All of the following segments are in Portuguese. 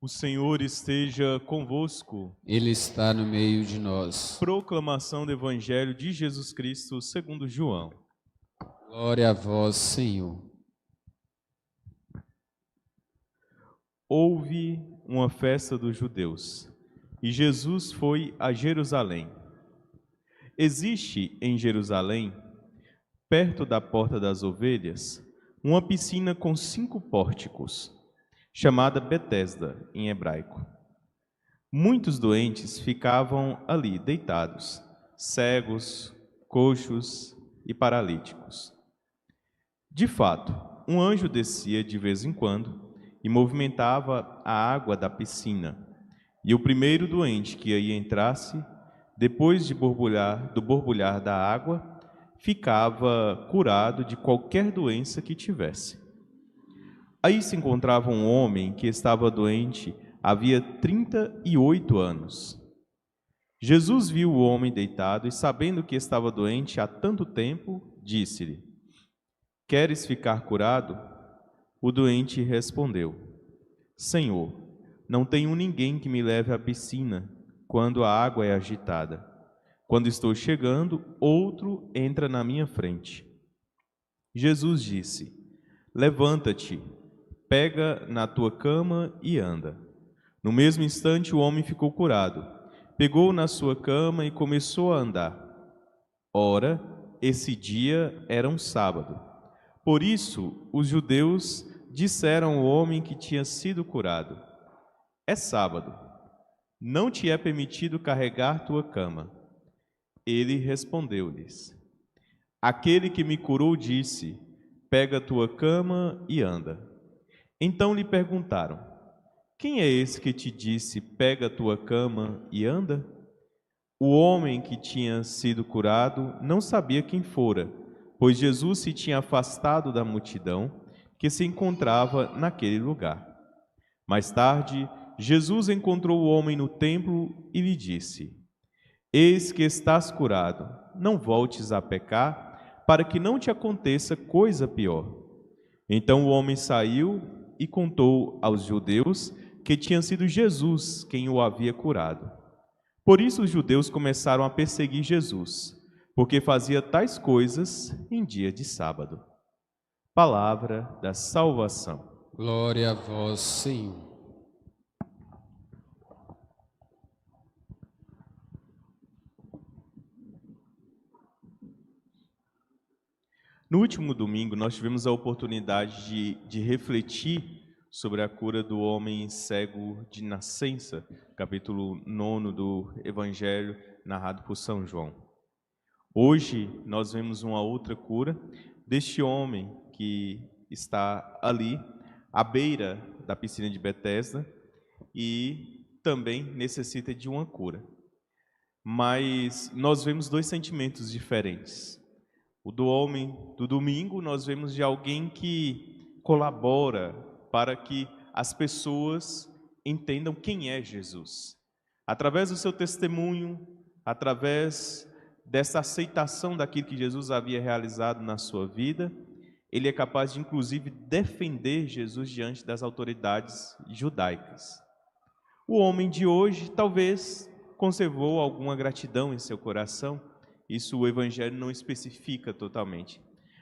O Senhor esteja convosco. Ele está no meio de nós. Proclamação do Evangelho de Jesus Cristo segundo João. Glória a vós, Senhor. Houve uma festa dos judeus e Jesus foi a Jerusalém. Existe em Jerusalém, perto da Porta das Ovelhas, uma piscina com 5 pórticos, chamada Betesda em hebraico. Muitos doentes ficavam ali deitados, cegos, coxos e paralíticos. De fato, um anjo descia de vez em quando e movimentava a água da piscina. E o primeiro doente que aí entrasse, depois do borbulhar da água, ficava curado de qualquer doença que tivesse. Aí se encontrava um homem que estava doente havia 38 anos. Jesus viu o homem deitado e, sabendo que estava doente há tanto tempo, disse-lhe: Queres ficar curado? O doente respondeu: Senhor, não tenho ninguém que me leve à piscina quando a água é agitada. Quando estou chegando, outro entra na minha frente. Jesus disse: Levanta-te, pega na tua cama e anda. No mesmo instante, o homem ficou curado. Pegou na sua cama e começou a andar. Ora, esse dia era um sábado. Por isso, os judeus disseram ao homem que tinha sido curado: É sábado, não te é permitido carregar tua cama. Ele respondeu-lhes: Aquele que me curou disse: Pega tua cama e anda. Então lhe perguntaram: Quem é esse que te disse: Pega tua cama e anda? O homem que tinha sido curado não sabia quem fora, pois Jesus se tinha afastado da multidão que se encontrava naquele lugar. Mais tarde, Jesus encontrou o homem no templo e lhe disse: Eis que estás curado, não voltes a pecar, para que não te aconteça coisa pior. Então o homem saiu e contou aos judeus que tinha sido Jesus quem o havia curado. Por isso os judeus começaram a perseguir Jesus, porque fazia tais coisas em dia de sábado. Palavra da salvação. Glória a vós, Senhor. No último domingo, nós tivemos a oportunidade de refletir sobre a cura do homem cego de nascença, capítulo 9 do Evangelho narrado por São João. Hoje, nós vemos uma outra cura deste homem que está ali, à beira da piscina de Betesda, e também necessita de uma cura. Mas nós vemos 2 sentimentos diferentes. O do homem do domingo, nós vemos de alguém que colabora para que as pessoas entendam quem é Jesus. Através do seu testemunho, através dessa aceitação daquilo que Jesus havia realizado na sua vida, ele é capaz de, inclusive, defender Jesus diante das autoridades judaicas. O homem de hoje talvez conservou alguma gratidão em seu coração, isso o Evangelho não especifica totalmente,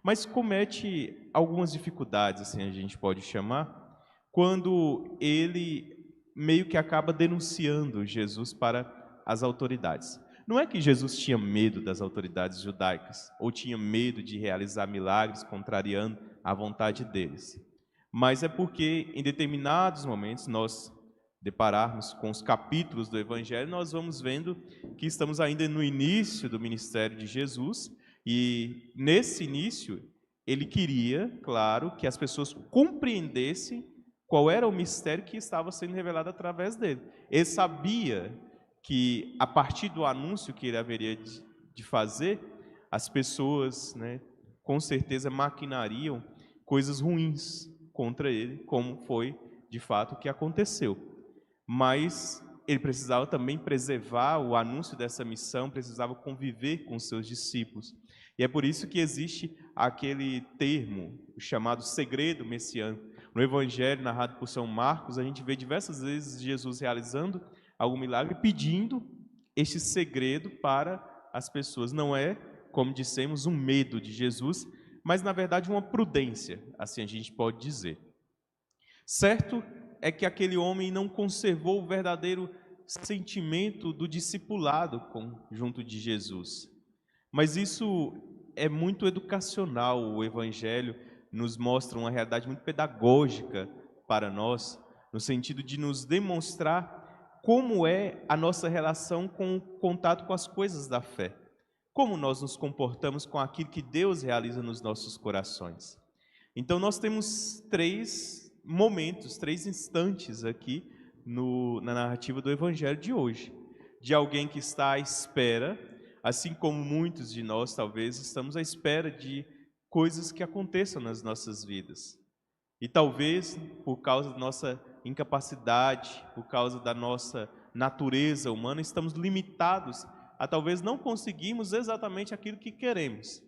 mas comete algumas dificuldades, assim a gente pode chamar, quando ele meio que acaba denunciando Jesus para as autoridades. Não é que Jesus tinha medo das autoridades judaicas, ou tinha medo de realizar milagres contrariando a vontade deles, mas é porque em determinados momentos nós depararmos com os capítulos do Evangelho, nós vamos vendo que estamos ainda no início do ministério de Jesus, e nesse início ele queria, claro, que as pessoas compreendessem qual era o mistério que estava sendo revelado através dele. Ele sabia que a partir do anúncio que ele haveria de fazer, as pessoas, com certeza maquinariam coisas ruins contra ele, como foi de fato o que aconteceu. Mas ele precisava também preservar o anúncio dessa missão, precisava conviver com seus discípulos. E é por isso que existe aquele termo chamado segredo messiânico, No Evangelho narrado por São Marcos, a gente vê diversas vezes Jesus realizando algum milagre, pedindo este segredo para as pessoas. Não é, como dissemos, um medo de Jesus, mas na verdade uma prudência, assim a gente pode dizer. Certo é que aquele homem não conservou o verdadeiro sentimento do discipulado junto de Jesus. Mas isso é muito educacional, o Evangelho nos mostra uma realidade muito pedagógica para nós, no sentido de nos demonstrar como é a nossa relação com o contato com as coisas da fé, como nós nos comportamos com aquilo que Deus realiza nos nossos corações. Então nós temos três momentos, três instantes aqui na narrativa do Evangelho de hoje, de alguém que está à espera, assim como muitos de nós talvez estamos à espera de coisas que aconteçam nas nossas vidas. E talvez por causa da nossa incapacidade, por causa da nossa natureza humana, estamos limitados a talvez não conseguirmos exatamente aquilo que queremos.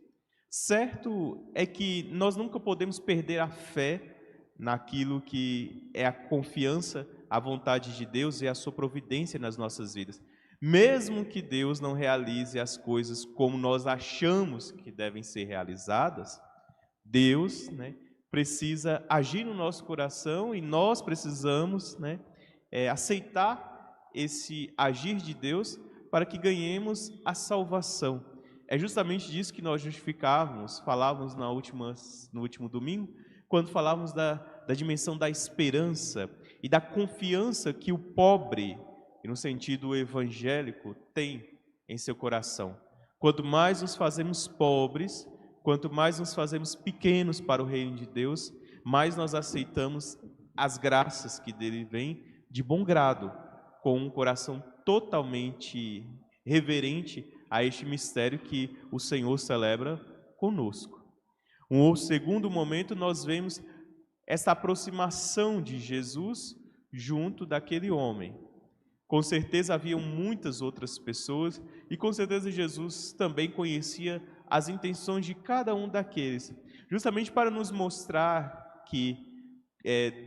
Certo é que nós nunca podemos perder a fé naquilo que é a confiança, a vontade de Deus e a sua providência nas nossas vidas. Mesmo que Deus não realize as coisas como nós achamos que devem ser realizadas, Deus, precisa agir no nosso coração e nós precisamos, aceitar esse agir de Deus para que ganhemos a salvação. É justamente disso que nós falávamos no último domingo, quando falávamos da dimensão da esperança e da confiança que o pobre, no sentido evangélico, tem em seu coração. Quanto mais nos fazemos pobres, quanto mais nos fazemos pequenos para o reino de Deus, mais nós aceitamos as graças que dele vêm de bom grado, com um coração totalmente reverente a este mistério que o Senhor celebra conosco. Um segundo momento, nós vemos essa aproximação de Jesus junto daquele homem. Com certeza haviam muitas outras pessoas e com certeza Jesus também conhecia as intenções de cada um daqueles, justamente para nos mostrar que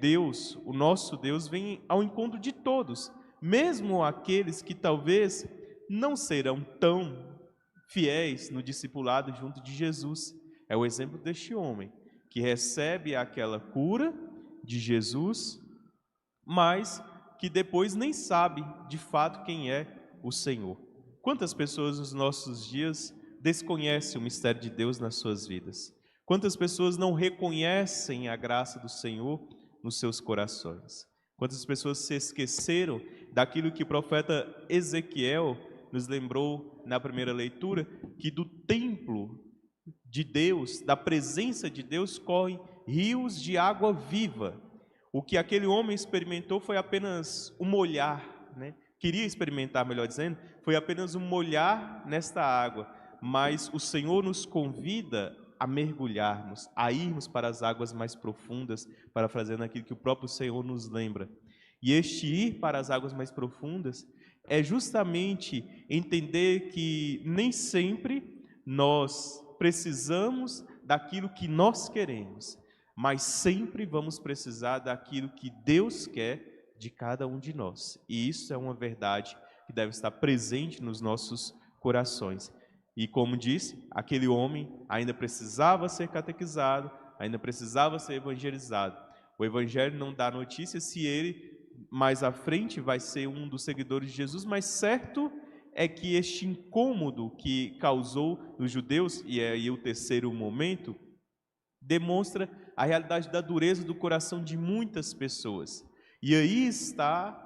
Deus, o nosso Deus, vem ao encontro de todos, mesmo aqueles que talvez não serão tão fiéis no discipulado junto de Jesus. É o exemplo deste homem, que recebe aquela cura de Jesus, mas que depois nem sabe de fato quem é o Senhor. Quantas pessoas nos nossos dias desconhecem o mistério de Deus nas suas vidas? Quantas pessoas não reconhecem a graça do Senhor nos seus corações? Quantas pessoas se esqueceram daquilo que o profeta Ezequiel nos lembrou na primeira leitura, que do templo de Deus, da presença de Deus, correm rios de água viva. O que aquele homem experimentou foi apenas um molhar, queria experimentar, melhor dizendo, foi apenas um molhar nesta água, mas o Senhor nos convida a mergulharmos, a irmos para as águas mais profundas, para fazer aquilo que o próprio Senhor nos lembra. E este ir para as águas mais profundas é justamente entender que nem sempre nós precisamos daquilo que nós queremos, mas sempre vamos precisar daquilo que Deus quer de cada um de nós. E isso é uma verdade que deve estar presente nos nossos corações. E como disse, aquele homem ainda precisava ser catequizado, ainda precisava ser evangelizado. O Evangelho não dá notícia se ele, mais à frente, vai ser um dos seguidores de Jesus, mas certo é que este incômodo que causou nos judeus, e é aí o terceiro momento, demonstra a realidade da dureza do coração de muitas pessoas. E aí está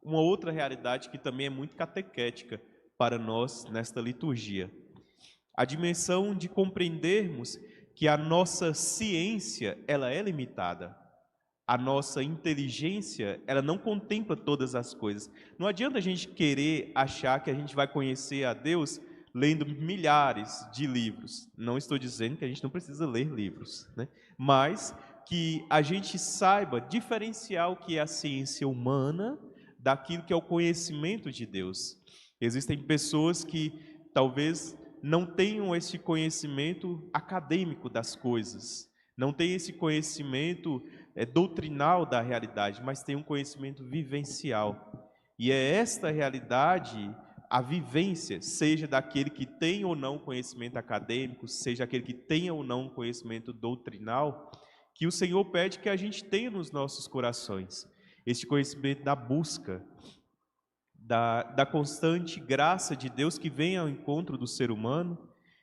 uma outra realidade que também é muito catequética para nós nesta liturgia. A dimensão de compreendermos que a nossa ciência, ela é limitada. A nossa inteligência, ela não contempla todas as coisas. Não adianta a gente querer achar que a gente vai conhecer a Deus lendo milhares de livros. Não estou dizendo que a gente não precisa ler livros, mas que a gente saiba diferenciar o que é a ciência humana daquilo que é o conhecimento de Deus. Existem pessoas que talvez não tenham esse conhecimento acadêmico das coisas, não têm esse conhecimento doutrinal da realidade, mas tem um conhecimento vivencial. E é esta realidade, a vivência, seja daquele que tem ou não conhecimento acadêmico, seja aquele que tenha ou não conhecimento doutrinal, que o Senhor pede que a gente tenha nos nossos corações. Este conhecimento da busca, da constante graça de Deus que vem ao encontro do ser humano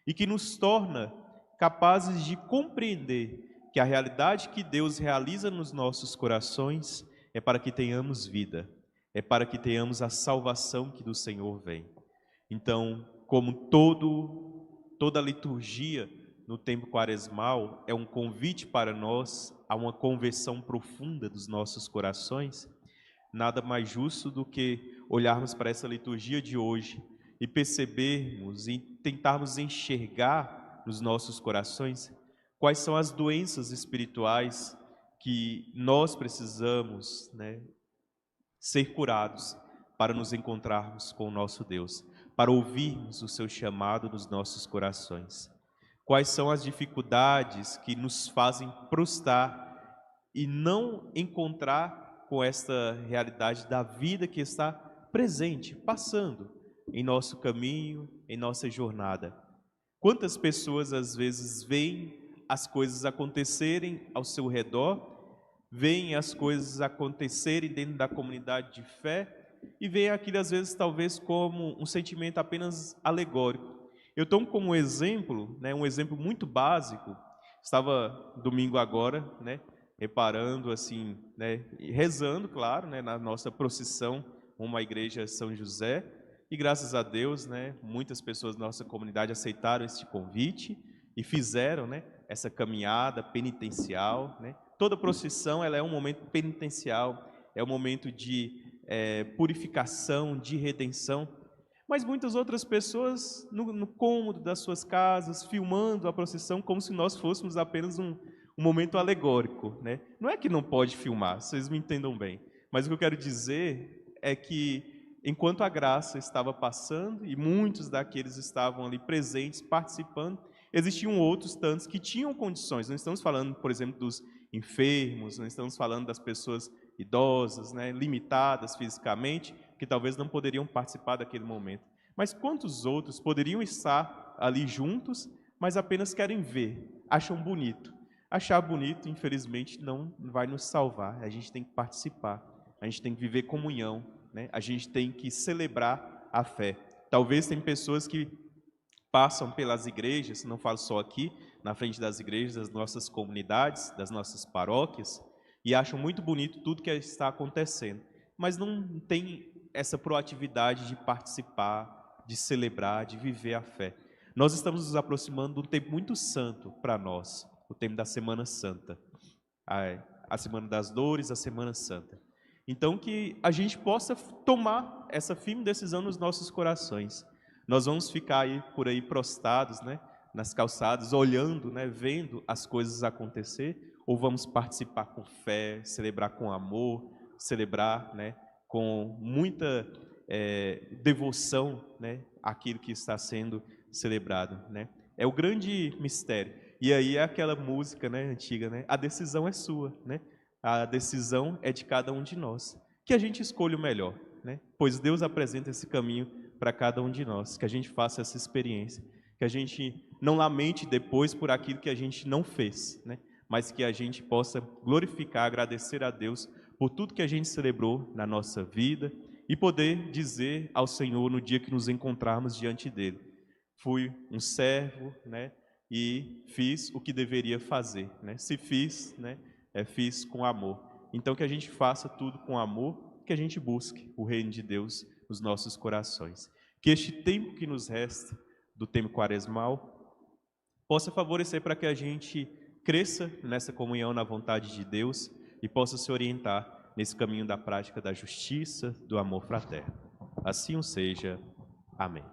e que nos torna capazes de compreender que a realidade que Deus realiza nos nossos corações é para que tenhamos vida, é para que tenhamos a salvação que do Senhor vem. Então, como toda liturgia no tempo quaresmal é um convite para nós a uma conversão profunda dos nossos corações, nada mais justo do que olharmos para essa liturgia de hoje e percebermos e tentarmos enxergar nos nossos corações quais são as doenças espirituais que nós precisamos, ser curados para nos encontrarmos com o nosso Deus, para ouvirmos o seu chamado nos nossos corações. Quais são as dificuldades que nos fazem prostrar e não encontrar com esta realidade da vida que está presente, passando em nosso caminho, em nossa jornada. Quantas pessoas às vezes veem as coisas acontecerem ao seu redor, veem as coisas acontecerem dentro da comunidade de fé e veem aquilo às vezes talvez como um sentimento apenas alegórico. Eu tomo como exemplo, um exemplo muito básico. Estava domingo agora, reparando assim, e rezando, claro, na nossa procissão rumo à igreja São José, e graças a Deus, muitas pessoas da nossa comunidade aceitaram este convite e fizeram, essa caminhada penitencial, Toda procissão, ela é um momento penitencial, é um momento de purificação, de redenção, mas muitas outras pessoas no cômodo das suas casas, filmando a procissão como se nós fôssemos apenas um momento alegórico, Não é que não pode filmar, vocês me entendam bem, mas o que eu quero dizer é que enquanto a graça estava passando e muitos daqueles estavam ali presentes, participando, existiam outros tantos que tinham condições. Não estamos falando, por exemplo, dos enfermos, não estamos falando das pessoas idosas, limitadas fisicamente, que talvez não poderiam participar daquele momento. Mas quantos outros poderiam estar ali juntos, mas apenas querem ver, acham bonito. Achar bonito, infelizmente, não vai nos salvar. A gente tem que participar, a gente tem que viver comunhão, a gente tem que celebrar a fé. Talvez tem pessoas que passam pelas igrejas, não falo só aqui, na frente das igrejas, das nossas comunidades, das nossas paróquias, e acham muito bonito tudo que está acontecendo, mas não tem essa proatividade de participar, de celebrar, de viver a fé. Nós estamos nos aproximando de um tempo muito santo para nós, o tempo da Semana Santa, a Semana das Dores, a Semana Santa. Então, que a gente possa tomar essa firme decisão nos nossos corações. Nós vamos ficar por aí prostrados, nas calçadas, olhando, vendo as coisas acontecer, ou vamos participar com fé, celebrar com amor, celebrar, com muita devoção, aquilo que está sendo celebrado, É o grande mistério. E aí é aquela música, antiga, a decisão é sua, A decisão é de cada um de nós. Que a gente escolha o melhor, Pois Deus apresenta esse caminho para cada um de nós, que a gente faça essa experiência, que a gente não lamente depois por aquilo que a gente não fez, mas que a gente possa glorificar, agradecer a Deus por tudo que a gente celebrou na nossa vida e poder dizer ao Senhor no dia que nos encontrarmos diante dele: fui um servo, e fiz o que deveria fazer, Se fiz, fiz com amor. Então que a gente faça tudo com amor, que a gente busque o reino de Deus nos nossos corações. Que este tempo que nos resta do tempo quaresmal possa favorecer para que a gente cresça nessa comunhão na vontade de Deus e possa se orientar nesse caminho da prática da justiça, do amor fraterno. Assim o seja. Amém.